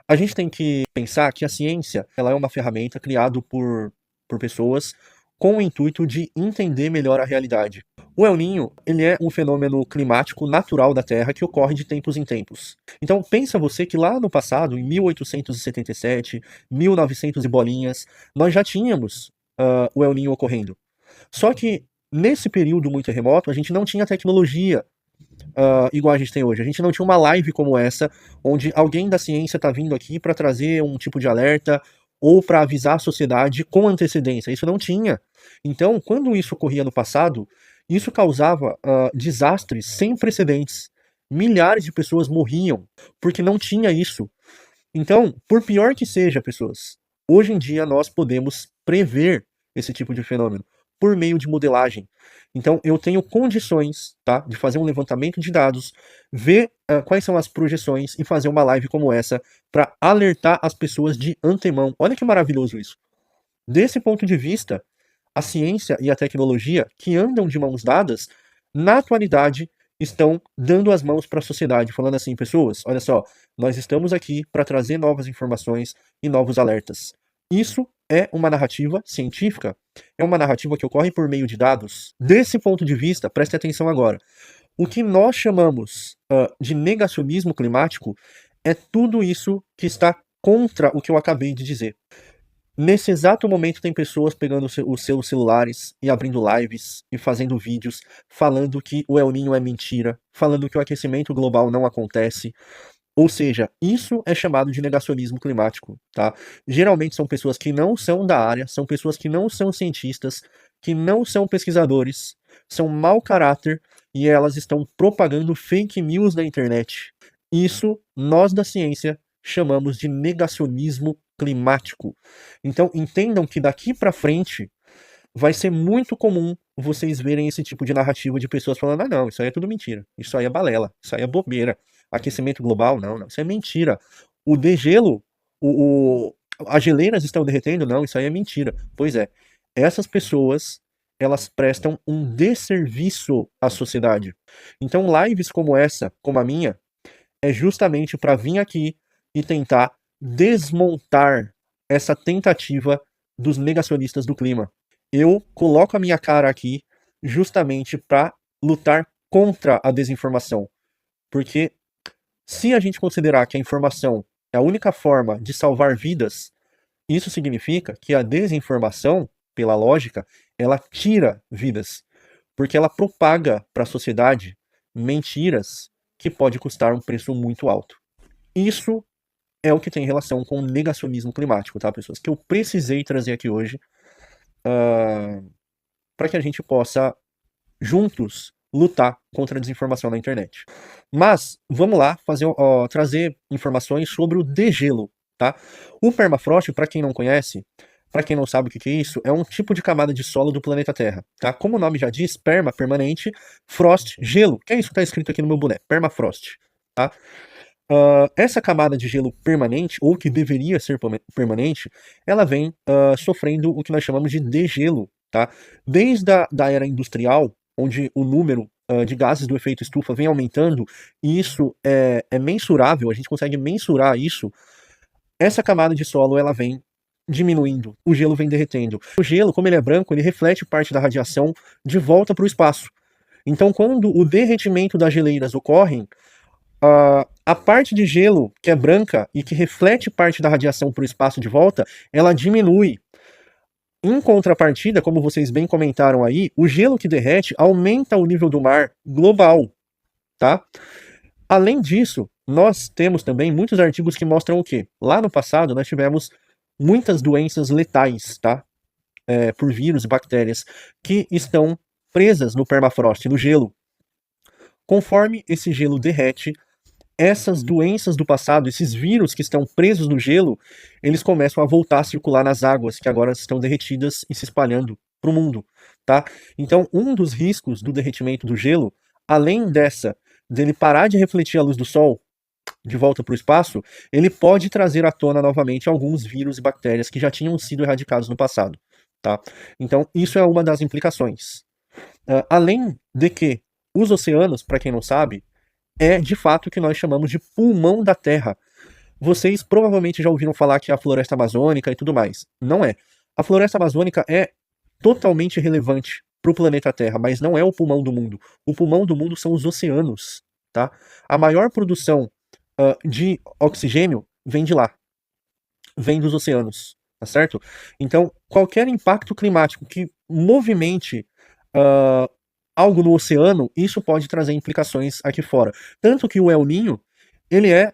A gente tem que pensar que a ciência, ela é uma ferramenta criada por pessoas com o intuito de entender melhor a realidade. O El Niño, ele é um fenômeno climático natural da Terra que ocorre de tempos em tempos. Então, pensa você que lá no passado, em 1877, 1900 e bolinhas, nós já tínhamos o El Niño ocorrendo. Só que nesse período muito remoto, a gente não tinha tecnologia igual a gente tem hoje. A gente não tinha uma live como essa, onde alguém da ciência está vindo aqui para trazer um tipo de alerta ou para avisar a sociedade com antecedência. Isso não tinha. Então, quando isso ocorria no passado, isso causava desastres sem precedentes. Milhares de pessoas morriam porque não tinha isso. Então, por pior que seja, pessoas, hoje em dia nós podemos prever esse tipo de fenômeno por meio de modelagem. Então, eu tenho condições, tá, de fazer um levantamento de dados, ver quais são as projeções e fazer uma live como essa para alertar as pessoas de antemão. Olha que maravilhoso isso. Desse ponto de vista, a ciência e a tecnologia, que andam de mãos dadas, na atualidade estão dando as mãos para a sociedade, falando assim, pessoas, olha só, nós estamos aqui para trazer novas informações e novos alertas. Isso é uma narrativa científica, é uma narrativa que ocorre por meio de dados. Desse ponto de vista, preste atenção agora. O que nós chamamos de negacionismo climático é tudo isso que está contra o que eu acabei de dizer. Nesse exato momento tem pessoas pegando os seus celulares e abrindo lives e fazendo vídeos falando que o El Niño é mentira, falando que o aquecimento global não acontece. Ou seja, isso é chamado de negacionismo climático, tá? Geralmente são pessoas que não são da área, são pessoas que não são cientistas, que não são pesquisadores, são mau caráter e elas estão propagando fake news na internet. Isso nós da ciência chamamos de negacionismo climático. Então entendam que daqui para frente vai ser muito comum vocês verem esse tipo de narrativa de pessoas falando: ah, não, isso aí é tudo mentira, isso aí é balela, isso aí é bobeira. Aquecimento global, não, não, isso é mentira. O degelo, o, o, as geleiras estão derretendo, não, isso aí é mentira. Pois é, essas pessoas, elas prestam um desserviço à sociedade. Então, lives como essa, como a minha, é justamente para vir aqui e tentar desmontar essa tentativa dos negacionistas do clima. Eu coloco a minha cara aqui justamente para lutar contra a desinformação. Porque se a gente considerar que a informação é a única forma de salvar vidas, isso significa que a desinformação, pela lógica, ela tira vidas. Porque ela propaga para a sociedade mentiras que pode custar um preço muito alto. Isso é o que tem relação com o negacionismo climático, tá, pessoas? Que eu precisei trazer aqui hoje para que a gente possa, juntos, lutar contra a desinformação na internet. Mas, vamos lá, trazer informações sobre o degelo, tá? O permafrost, para quem não conhece, para quem não sabe o que é isso, é um tipo de camada de solo do planeta Terra, tá? Como o nome já diz, perma, permanente, frost, gelo, que é isso que está escrito aqui no meu boné, permafrost, tá? Essa camada de gelo permanente, ou que deveria ser permanente, ela vem sofrendo o que nós chamamos de degelo, tá? Desde a era industrial, onde o número de gases do efeito estufa vem aumentando, e isso é mensurável, a gente consegue mensurar isso, essa camada de solo ela vem diminuindo, o gelo vem derretendo. O gelo, como ele é branco, ele reflete parte da radiação de volta para o espaço. Então, quando o derretimento das geleiras ocorre, a parte de gelo que é branca e que reflete parte da radiação para o espaço de volta, ela diminui. Em contrapartida, como vocês bem comentaram aí, o gelo que derrete aumenta o nível do mar global, tá? Além disso, nós temos também muitos artigos que mostram o quê? Lá no passado, nós tivemos muitas doenças letais, tá? Por vírus e bactérias que estão presas no permafrost, no gelo. Conforme esse gelo derrete, essas doenças do passado, esses vírus que estão presos no gelo, eles começam a voltar a circular nas águas, que agora estão derretidas e se espalhando para o mundo, tá? Então, um dos riscos do derretimento do gelo, além dele parar de refletir a luz do sol de volta para o espaço, ele pode trazer à tona novamente alguns vírus e bactérias que já tinham sido erradicados no passado, tá? Então, isso é uma das implicações. Além de que os oceanos, para quem não sabe, é de fato o que nós chamamos de pulmão da Terra. Vocês provavelmente já ouviram falar que é a floresta amazônica e tudo mais. Não é. A floresta amazônica é totalmente relevante para o planeta Terra, mas não é o pulmão do mundo. O pulmão do mundo são os oceanos, tá? A maior produção de oxigênio vem de lá, vem dos oceanos, tá certo? Então, qualquer impacto climático que movimente uh, algo no oceano, isso pode trazer implicações aqui fora. Tanto que o El Niño, ele é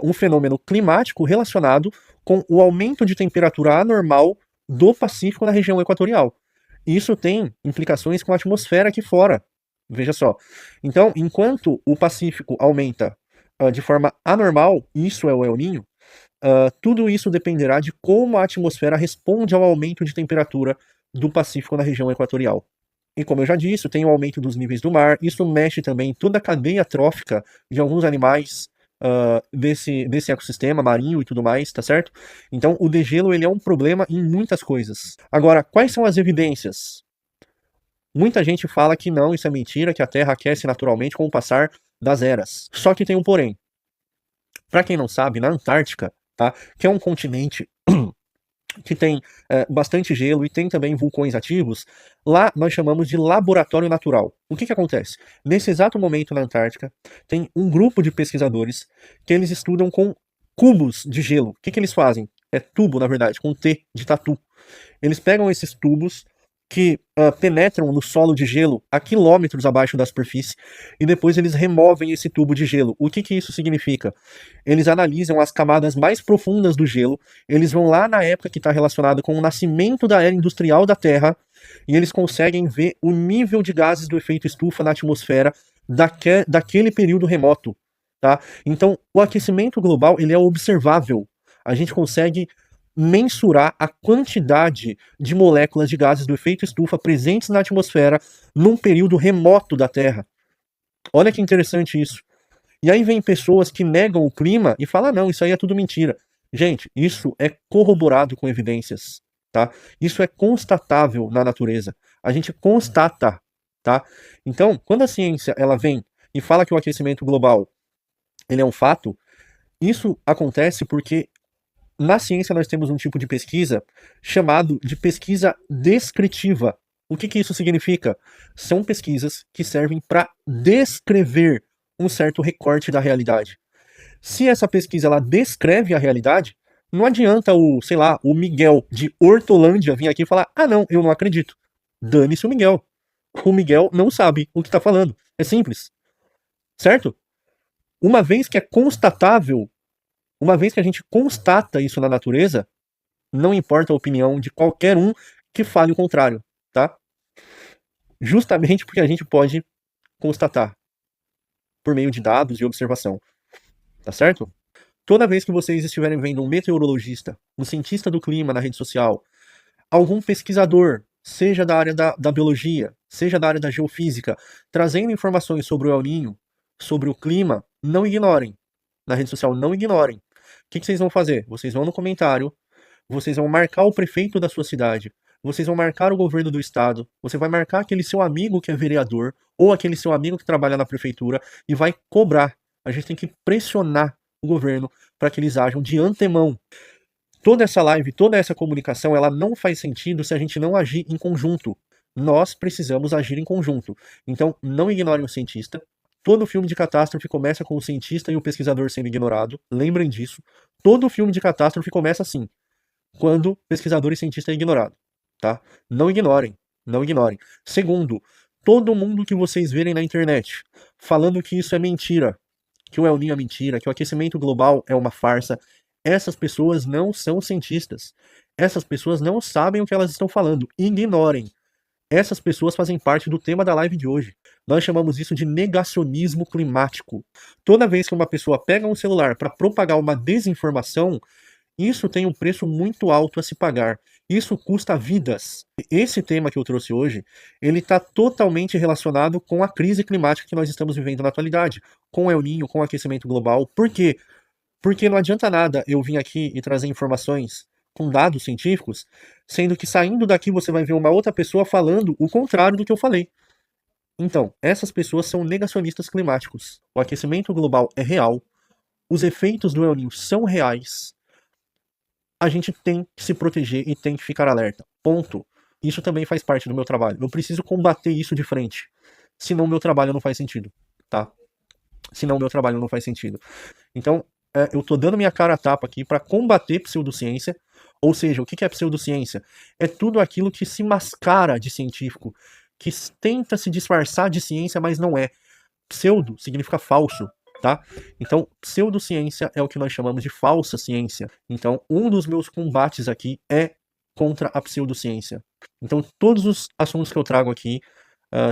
um fenômeno climático relacionado com o aumento de temperatura anormal do Pacífico na região equatorial. Isso tem implicações com a atmosfera aqui fora. Veja só. Então, enquanto o Pacífico aumenta de forma anormal, isso é o El Niño, tudo isso dependerá de como a atmosfera responde ao aumento de temperatura do Pacífico na região equatorial. E como eu já disse, tem o aumento dos níveis do mar, isso mexe também em toda a cadeia trófica de alguns animais desse ecossistema marinho e tudo mais, tá certo? Então o degelo ele é um problema em muitas coisas. Agora, quais são as evidências? Muita gente fala que não, isso é mentira, que a Terra aquece naturalmente com o passar das eras. Só que tem um porém. Para quem não sabe, na Antártica, tá, que é um continente que tem bastante gelo e tem também vulcões ativos, lá nós chamamos de laboratório natural. O que acontece? Nesse exato momento na Antártica, tem um grupo de pesquisadores que eles estudam com cubos de gelo. O que eles fazem? É tubo, na verdade, com T de tatu. Eles pegam esses tubos que penetram no solo de gelo a quilômetros abaixo da superfície e depois eles removem esse tubo de gelo. O que isso significa? Eles analisam as camadas mais profundas do gelo, eles vão lá na época que está relacionada com o nascimento da era industrial da Terra e eles conseguem ver o nível de gases do efeito estufa na atmosfera daquele período remoto. Tá? Então, o aquecimento global ele é observável. A gente consegue mensurar a quantidade de moléculas de gases do efeito estufa presentes na atmosfera num período remoto da Terra. Olha que interessante isso. E aí vem pessoas que negam o clima e falam, não, isso aí é tudo mentira. Gente, isso é corroborado com evidências, tá? Isso é constatável na natureza. A gente constata, tá? Então, quando a ciência ela vem e fala que o aquecimento global ele é um fato, isso acontece porque na ciência nós temos um tipo de pesquisa chamado de pesquisa descritiva. O que isso significa? São pesquisas que servem para descrever um certo recorte da realidade. Se essa pesquisa ela descreve a realidade, não adianta sei lá, o Miguel de Hortolândia vir aqui e falar: "Ah, não, eu não acredito". Dane-se o Miguel. O Miguel não sabe o que está falando. É simples. Certo? Uma vez que é constatável, uma vez que a gente constata isso na natureza, não importa a opinião de qualquer um que fale o contrário, tá? Justamente porque a gente pode constatar por meio de dados e observação, tá certo? Toda vez que vocês estiverem vendo um meteorologista, um cientista do clima na rede social, algum pesquisador, seja da área da biologia, seja da área da geofísica, trazendo informações sobre o El Niño, sobre o clima, não ignorem. Na rede social, não ignorem. O que vocês vão fazer? Vocês vão no comentário, vocês vão marcar o prefeito da sua cidade, vocês vão marcar o governo do estado, você vai marcar aquele seu amigo que é vereador, ou aquele seu amigo que trabalha na prefeitura, e vai cobrar. A gente tem que pressionar o governo para que eles ajam de antemão. Toda essa live, toda essa comunicação, ela não faz sentido se a gente não agir em conjunto. Nós precisamos agir em conjunto. Então, não ignorem o cientista. Todo filme de catástrofe começa com o cientista e o pesquisador sendo ignorado. Lembrem disso. Todo filme de catástrofe começa assim, quando pesquisador e cientista é ignorado, tá? Não ignorem, não ignorem. Segundo, todo mundo que vocês verem na internet falando que isso é mentira, que o El Niño é mentira, que o aquecimento global é uma farsa, essas pessoas não são cientistas. Essas pessoas não sabem o que elas estão falando. Ignorem. Essas pessoas fazem parte do tema da live de hoje. Nós chamamos isso de negacionismo climático. Toda vez que uma pessoa pega um celular para propagar uma desinformação, isso tem um preço muito alto a se pagar. Isso custa vidas. Esse tema que eu trouxe hoje, ele está totalmente relacionado com a crise climática que nós estamos vivendo na atualidade, com o El Niño, com o aquecimento global. Por quê? Porque não adianta nada eu vir aqui e trazer informações com dados científicos, sendo que saindo daqui você vai ver uma outra pessoa falando o contrário do que eu falei. Então, essas pessoas são negacionistas climáticos. O aquecimento global é real. os efeitos do El Niño são reais, a gente tem que se proteger e tem que ficar alerta. Ponto. Isso também faz parte do meu trabalho. Eu preciso combater isso de frente. Senão meu trabalho não faz sentido, tá? Senão meu trabalho não faz sentido. Então, eu tô dando minha cara a tapa aqui para combater pseudociência. Ou seja, o que é pseudociência? É tudo aquilo que se mascara de científico, que tenta se disfarçar de ciência, mas não é. Pseudo significa falso, tá? Então, pseudociência é o que nós chamamos de falsa ciência. Então, um dos meus combates aqui é contra a pseudociência. Então, todos os assuntos que eu trago aqui,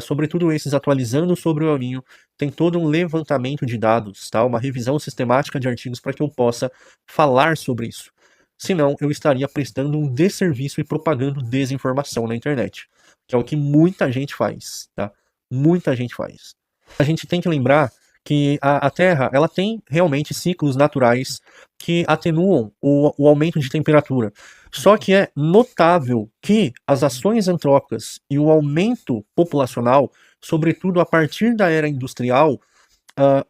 sobretudo esses atualizando sobre o El Niño, tem todo um levantamento de dados, tá? Uma revisão sistemática de artigos para que eu possa falar sobre isso. Senão, eu estaria prestando um desserviço e propagando desinformação na internet, que é o que muita gente faz, tá? Muita gente faz. A gente tem que lembrar que a Terra ela tem realmente ciclos naturais que atenuam o aumento de temperatura. Só que é notável que as ações antrópicas e o aumento populacional, sobretudo a partir da era industrial,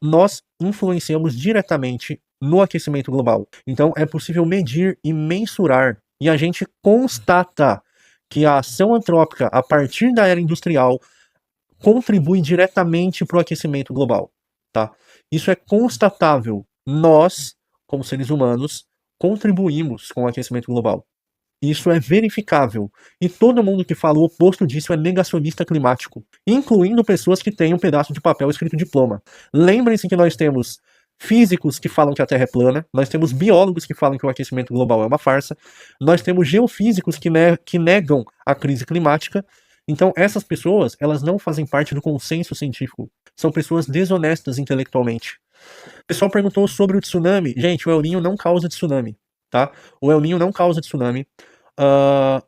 nós influenciamos diretamente no aquecimento global. Então é possível medir e mensurar, e a gente constata que a ação antrópica a partir da era industrial contribui diretamente para o aquecimento global, tá? Isso é constatável. Nós, como seres humanos, contribuímos com o aquecimento global. Isso é verificável. E todo mundo que fala o oposto disso é negacionista climático, incluindo pessoas que têm um pedaço de papel escrito diploma. Lembrem-se que nós temos físicos que falam que a Terra é plana, nós temos biólogos que falam que o aquecimento global é uma farsa, nós temos geofísicos que negam a crise climática. Então, essas pessoas, elas não fazem parte do consenso científico. São pessoas desonestas intelectualmente. O pessoal perguntou sobre o tsunami. Gente, o El Niño não causa tsunami, tá? O El Niño não causa tsunami.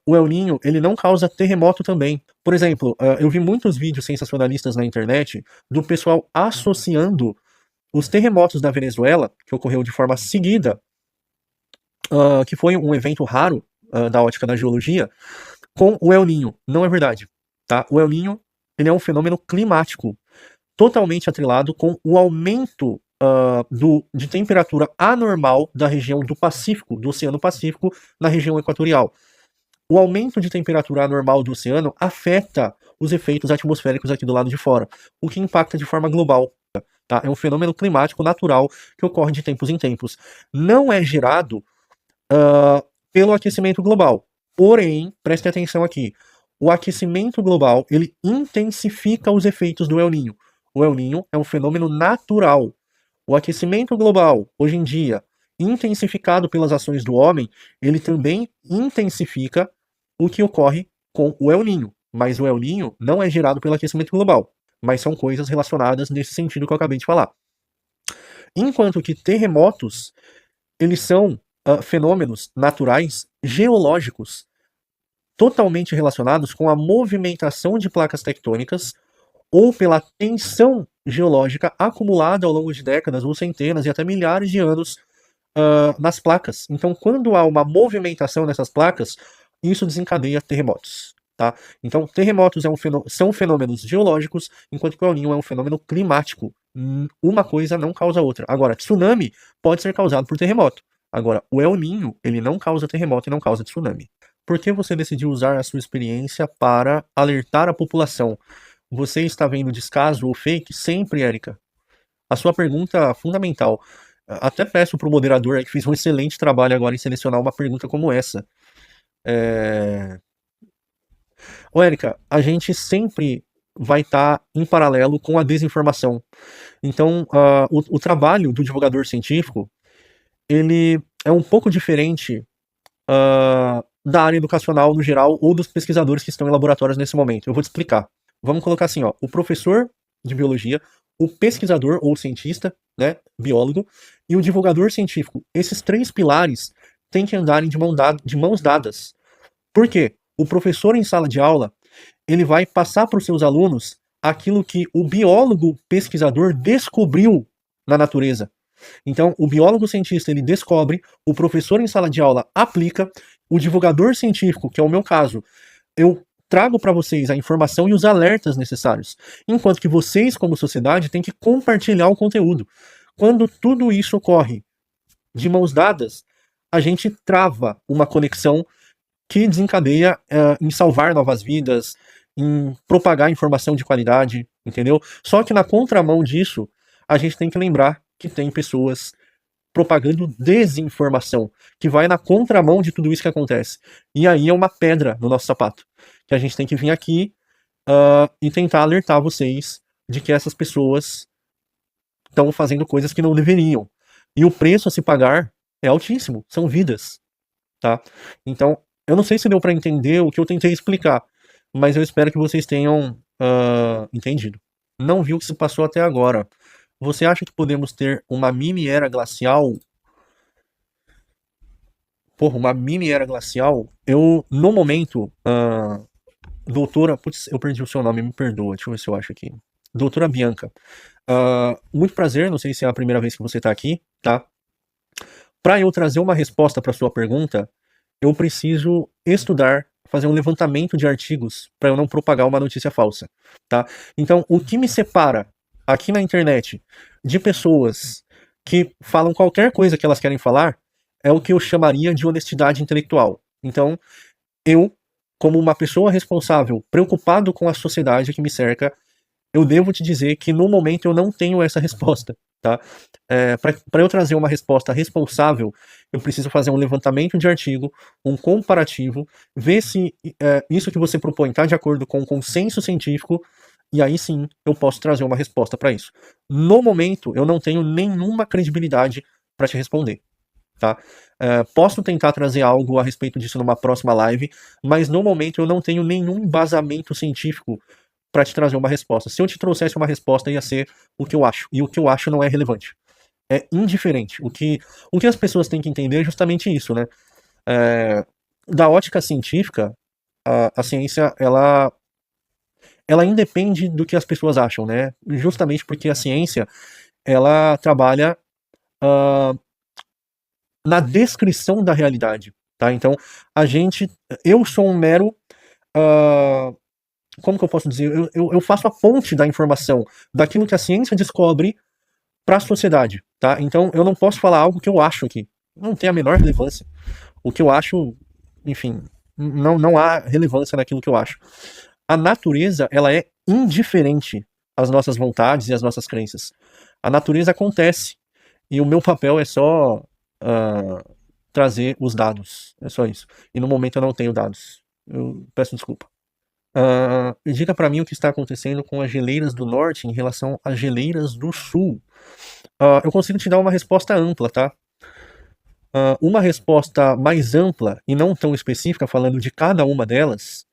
O El Niño, ele não causa terremoto também. Por exemplo, eu vi muitos vídeos sensacionalistas na internet do pessoal associando os terremotos da Venezuela, que ocorreu de forma seguida, que foi um evento raro da ótica da geologia, com o El Niño. Não é verdade, tá? O El Niño, ele é um fenômeno climático totalmente atrelado com o aumento de temperatura anormal da região do Pacífico, do Oceano Pacífico, na região equatorial. O aumento de temperatura anormal do oceano afeta os efeitos atmosféricos aqui do lado de fora, o que impacta de forma global. Tá? É um fenômeno climático natural que ocorre de tempos em tempos. Não é gerado pelo aquecimento global. Porém, preste atenção aqui, o aquecimento global ele intensifica os efeitos do El Niño. O El Niño é um fenômeno natural. O aquecimento global, hoje em dia, intensificado pelas ações do homem, ele também intensifica o que ocorre com o El Niño. Mas o El Niño não é gerado pelo aquecimento global, mas são coisas relacionadas nesse sentido que eu acabei de falar. Enquanto que terremotos, eles são fenômenos naturais geológicos totalmente relacionados com a movimentação de placas tectônicas ou pela tensão geológica acumulada ao longo de décadas ou centenas e até milhares de anos nas placas. Então, quando há uma movimentação nessas placas, isso desencadeia terremotos. Tá? Então, terremotos são fenômenos geológicos, enquanto que o El Niño é um fenômeno climático. Uma coisa não causa a outra. Agora, tsunami pode ser causado por terremoto. Agora, o El Niño, ele não causa terremoto e não causa tsunami. Por que você decidiu usar a sua experiência para alertar a população? Você está vendo descaso ou fake? Sempre, Érica. A sua pergunta é fundamental. Até peço para o moderador que fez um excelente trabalho agora em selecionar uma pergunta como essa. Ô, Érica, a gente sempre vai estar em paralelo com a desinformação. Então, o trabalho do divulgador científico, ele é um pouco diferente da área educacional no geral ou dos pesquisadores que estão em laboratórios nesse momento. Eu vou te explicar. Vamos colocar assim, ó, o professor de biologia, o pesquisador ou cientista, né, biólogo, e o divulgador científico. Esses três pilares têm que andarem de mãos dadas. Por quê? O professor em sala de aula, ele vai passar para os seus alunos aquilo que o biólogo pesquisador descobriu na natureza. Então, o biólogo cientista, ele descobre, o professor em sala de aula aplica, o divulgador científico, que é o meu caso, eu trago para vocês a informação e os alertas necessários. Enquanto que vocês, como sociedade, têm que compartilhar o conteúdo. Quando tudo isso ocorre de mãos dadas, a gente trava uma conexão que desencadeia em salvar novas vidas, em propagar informação de qualidade, entendeu? Só que na contramão disso, a gente tem que lembrar que tem pessoas propagando desinformação, que vai na contramão de tudo isso que acontece. E aí é uma pedra no nosso sapato, que a gente tem que vir aqui e tentar alertar vocês de que essas pessoas estão fazendo coisas que não deveriam. E o preço a se pagar é altíssimo, são vidas, tá? Então, eu não sei se deu para entender o que eu tentei explicar, mas eu espero que vocês tenham entendido. Não viu o que se passou até agora. Você acha que podemos ter uma mini era glacial? Porra, uma mini era glacial? Eu, no momento, doutora... Putz, eu perdi o seu nome, me perdoa. Deixa eu ver se eu acho aqui. Doutora Bianca. Muito prazer, não sei se é a primeira vez que você tá aqui, tá? Para eu trazer uma resposta para sua pergunta, eu preciso estudar, fazer um levantamento de artigos para eu não propagar uma notícia falsa, tá? Então, o que me separa aqui na internet de pessoas que falam qualquer coisa que elas querem falar é o que eu chamaria de honestidade intelectual. Então, eu, como uma pessoa responsável, preocupado com a sociedade que me cerca, eu devo te dizer que no momento eu não tenho essa resposta, tá? Para eu trazer uma resposta responsável, eu preciso fazer um levantamento de artigo, um comparativo, ver se isso que você propõe está de acordo com o consenso científico, e aí sim eu posso trazer uma resposta para isso. No momento, eu não tenho nenhuma credibilidade para te responder, tá? Posso tentar trazer algo a respeito disso numa próxima live, mas no momento eu não tenho nenhum embasamento científico para te trazer uma resposta. Se eu te trouxesse uma resposta, ia ser o que eu acho. E o que eu acho não é relevante. É indiferente. O que as pessoas têm que entender é justamente isso, né? Da ótica científica, a ciência, ela independe do que as pessoas acham, né? Justamente porque a ciência, ela trabalha na descrição da realidade, tá? Então, eu sou um mero... como que eu posso dizer? Eu faço a ponte da informação, daquilo que a ciência descobre para a sociedade, tá? Então eu não posso falar algo que eu acho aqui. Não tem a menor relevância. O que eu acho, enfim, não há relevância naquilo que eu acho. A natureza, ela é indiferente às nossas vontades e às nossas crenças. A natureza acontece. E o meu papel é só trazer os dados. É só isso. E no momento eu não tenho dados. Eu peço desculpa. Diga para mim o que está acontecendo com as geleiras do norte em relação às geleiras do sul. Eu consigo te dar uma resposta ampla, tá? Uma resposta mais ampla e não tão específica, falando de cada uma delas,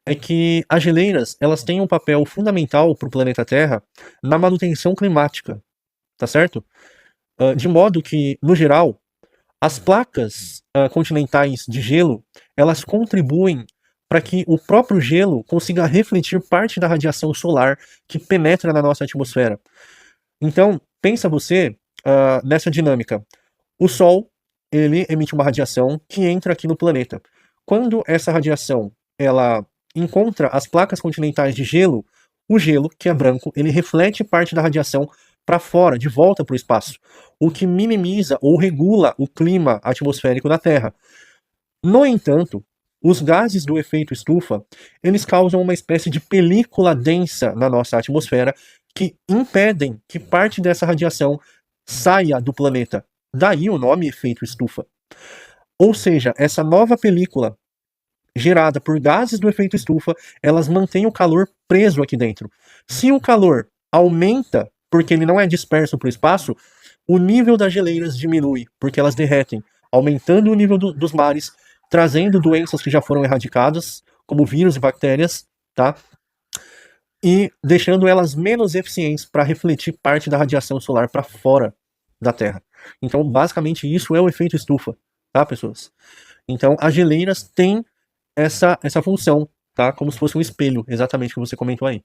é que as geleiras, elas têm um papel fundamental para o planeta Terra na manutenção climática, tá certo? De modo que, no geral, as placas continentais de gelo, elas contribuem para que o próprio gelo consiga refletir parte da radiação solar que penetra na nossa atmosfera. Então, pensa você nessa dinâmica. O Sol, ele emite uma radiação que entra aqui no planeta. Quando essa radiação ela encontra as placas continentais de gelo, o gelo, que é branco, ele reflete parte da radiação para fora, de volta para o espaço, o que minimiza ou regula o clima atmosférico da Terra. No entanto, os gases do efeito estufa, eles causam uma espécie de película densa na nossa atmosfera que impedem que parte dessa radiação saia do planeta. Daí o nome efeito estufa. Ou seja, essa nova película gerada por gases do efeito estufa, elas mantêm o calor preso aqui dentro. Se o calor aumenta, porque ele não é disperso para o espaço, o nível das geleiras diminui, porque elas derretem, aumentando o nível dos mares, trazendo doenças que já foram erradicadas, como vírus e bactérias, tá? E deixando elas menos eficientes para refletir parte da radiação solar para fora da Terra. Então, basicamente, isso é o efeito estufa, tá, pessoas? Então, as geleiras têm essa função, tá? Como se fosse um espelho, exatamente o que você comentou aí.